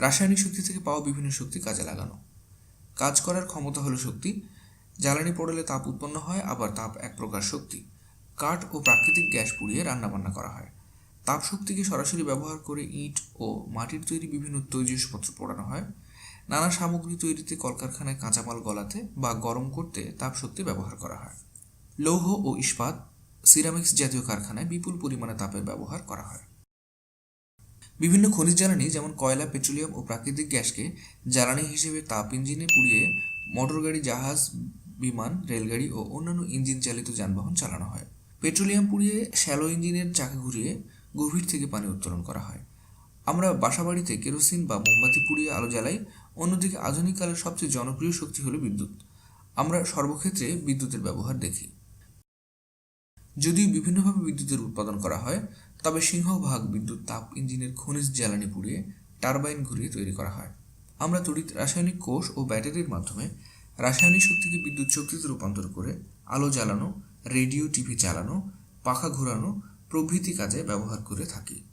রাসায়নিক শক্তি থেকে পাওয়া বিভিন্ন শক্তি কাজে লাগানো। কাজ করার ক্ষমতা হলো শক্তি। জ্বালানি পোড়ালে তাপ উৎপন্ন হয়, আবার তাপ এক প্রকার শক্তি। কাঠ ও প্রাকৃতিক গ্যাস পুড়িয়ে রান্নাবান্না করা হয়। তাপ শক্তিকে সরাসরি ব্যবহার করে ইট ও মাটির তৈরি বিভিন্ন তৈজসপত্র পোড়ানো হয়। নানা সামগ্রী তৈরিতে কলকারখানায় কাঁচামাল গলাতে বা গরম করতে তাপ শক্তি ব্যবহার করা হয়। লৌহ ও ইস্পাত, সিরামিক্স জাতীয় কারখানায় বিপুল পরিমাণে তাপের ব্যবহার করা হয়। বিভিন্ন খনিজ জ্বালানি যেমন কয়লা, পেট্রোলিয়াম ও প্রাকৃতিক গ্যাসকে জ্বালানি হিসেবে তাপ ইঞ্জিনে পুড়িয়ে মোটরগাড়ি, জাহাজ, বিমান, রেলগাড়ি ও অন্যান্য ইঞ্জিন চালিত যানবাহন চালানো হয়। পেট্রোলিয়াম পুড়িয়ে শ্যালো ইঞ্জিনের চাকা ঘুরিয়ে গভীর থেকে পানি উত্তোলন করা হয়। আমরা বাসাবাড়িতে কেরোসিন বা মোমবাতি পুড়িয়ে আলো জ্বালাই। অন্যদিকে আধুনিক কালের সবচেয়ে জনপ্রিয় শক্তি হলো বিদ্যুৎ। আমরা সর্বক্ষেত্রে বিদ্যুতের ব্যবহার দেখি। যদিও বিভিন্নভাবে বিদ্যুতের উৎপাদন করা হয়, তবে সিংহভাগ বিদ্যুৎ তাপ ইঞ্জিনের খনিজ জ্বালানি পুড়িয়ে টারবাইন ঘুরিয়ে তৈরি করা হয়। আমরা তড়িৎ রাসায়নিক কোষ ও ব্যাটারির মাধ্যমে রাসায়নিক শক্তিকে বিদ্যুৎ শক্তিতে রূপান্তর করে আলো জ্বালানো, রেডিও, টিভি চালানো, পাখা ঘোরানো প্রভৃতি কাজে ব্যবহার করে থাকি।